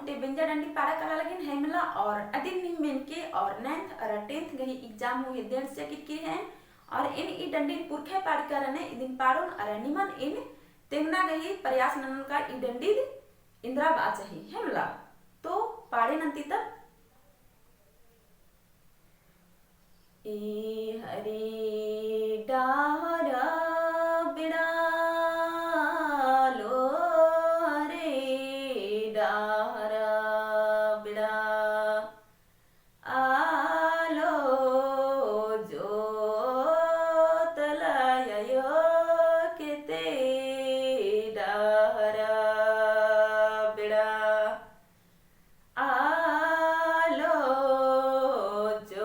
उनते बेंजा डंडी पाड़ा कला लगिन हेमला और अदिन निमेन के और 9th और 10th गही एग्जाम हुए देर से की हैं और इन ई डंडी पुरखे पाड़ करने इदिन पाड़ोन और निमन इन तेंगना गही प्रयास ननन का ई डंडी इंदिरा बाचही हेमला तो पाड़े नंती तब ई हरी डारा बिड़ालो हरे डारा बिड़ा आलो जो तलायो केते डारा बिड़ा आलो जो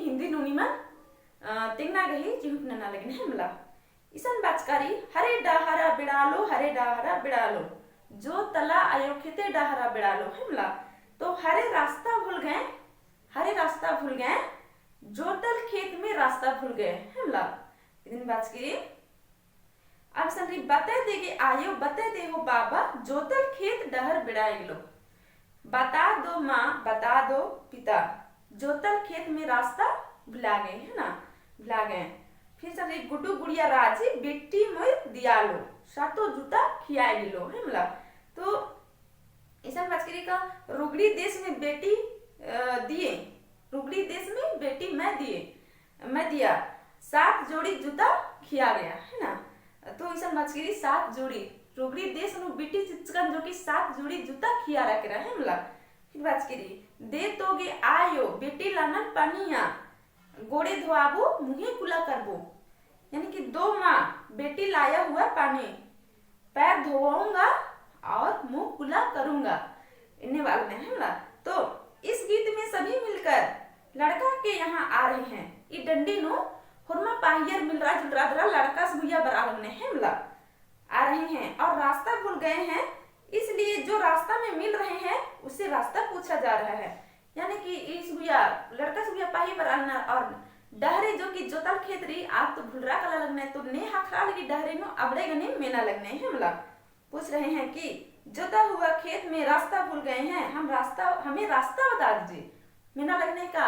हिंदी नुनीमन तेंगना गही जिहुप नना लगिन हेमला इसन बाचकारी हरे डाहरा बिड़ालो जो तला आयो खेते डाहरा बिड़ालो हेमला तो हरे रास्ता भूल गए जो तल खेत में रास्ता भूल गए हेमला इदिन बाचकी अब संरी बते दे हो बाबा जो तल खेत डहर बिड़ाएगलो बता दो माँ बता दो पिता जोतल खेत में रास्ता भुला गए है ना भुला गए फिर सब गुड्डू गुड़िया राजी बेटी मोर दिया लो सातो जूता खियाई लो है मला तो ऐसा बात का रुगड़ी देश में बेटी दिए रुगड़ी देश में बेटी मैं दिया 7 जोड़ी जूता खिया गया है ना तो ऐसा बात 7 जोड़ी रुगड़ी देश में बेटी चिचकन जो कि 7 जोड़ी जूता खिया रख रहा है मला फिर बात दे तोगे आयो बेटी लानन पानिया गोड़े धोआबो मुहे कुला करबो यानी कि 2 माँ बेटी लाया हुआ पानी पैर धोऊंगा और मुंह कुला करूंगा इन्हें वाले में है ना तो इस गीत में सभी मिलकर लड़का के यहाँ आ रहे हैं ये डंडी नो हुरमा पाहियर मिल रहा जुल रहा लड़का से भैया बराबर ने है मिला आ रहे हैं और रास्ता भूल गए हैं इसलिए जो रास्ता में मिल रहे हैं उससे रास्ता पूछा जा रहा है यानी कि इस भैया लड़का से भैया पाही पर आना और डहरे जो कि जोतल खेत रही आप तो भुलरा कला लगने तो ने हखरा लगी डहरे में अबड़े गने मेना लगने हैं मतलब पूछ रहे हैं कि जोता हुआ खेत में रास्ता भूल गए हैं हमें रास्ता बता दीजिए मेना लगने का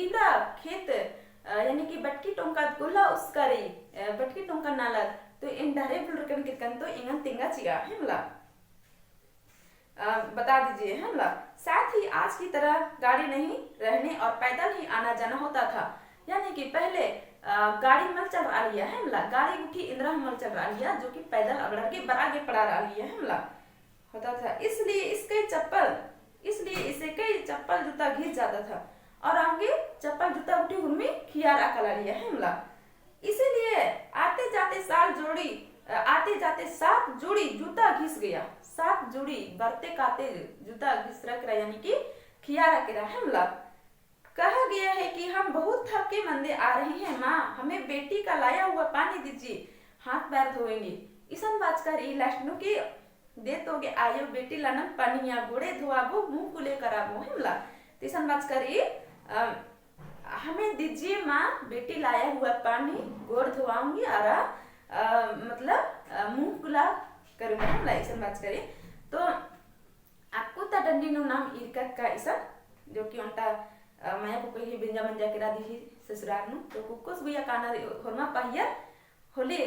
ईदा खेत यानी कि बटकी टोंका गोला उसका रही बटकी टोंका नालत तो इन डहरे भुलरकन किरकन तो इंगन तिंगा चिगा है मतलब बता दीजिए है ना साथ साथ ही आज की तरह गाड़ी नहीं रहने और पैदल ही आना जाना होता था। यानी कि पहले गाड़ी मल चल रही है हमला, गाड़ी उठी इंदिरा मल चल रही है, जो कि पैदल अगड़ के बरागे पड़ा रही है हमला होता था। इसलिए इसे कई चप्पल जूता घिस जाता था और आगे चप्पल जूता उठी उनमें खियारा कला लिया है हमला। इसीलिए आते जाते 7 जोड़ी जूता घिस गया, 7 जोड़ी बढ़ते काते जूता घिस रख रहा, यानी कि खियारा के रहा हमला। कहा गया है कि हम बहुत थके मंदे आ रहे हैं माँ, हमें बेटी का लाया हुआ पानी दीजिए, हाथ पैर धोएंगे। ईसन बाजकर ई लास्टनु की दे तोगे आयो बेटी लानम पानिया गोड़े धोआबो मुंह कुले कराबो हमला। ईसन बाजकर ई हमें दीजिए माँ, बेटी लाया हुआ पानी, गोड़ धोआऊंगी और मतलब मुंह कुला करूंगा हमला। ईसन बाजकर तो आपको ता डंडी नु नाम इरकत का ईसन, जो कि उनका मैं को कोई बिंजा मंजा के राधी ही ससुराल नु तो कुकुस बुया काना होरमा पहिया होले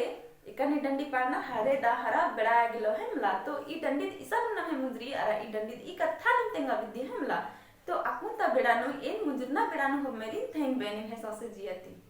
इकनी डंडी पाना हरे डा हरा बड़ा गिलो हमला। तो ई डंडी ईसन न है मुंदरी अरा ई डंडी ई कथा न तेंगा विद्या हमला। तो अकुंता बेड़ानो एन मुंजरना बेड़ानो हो मेरी थैंक बेनिंग है सौसे जियाती।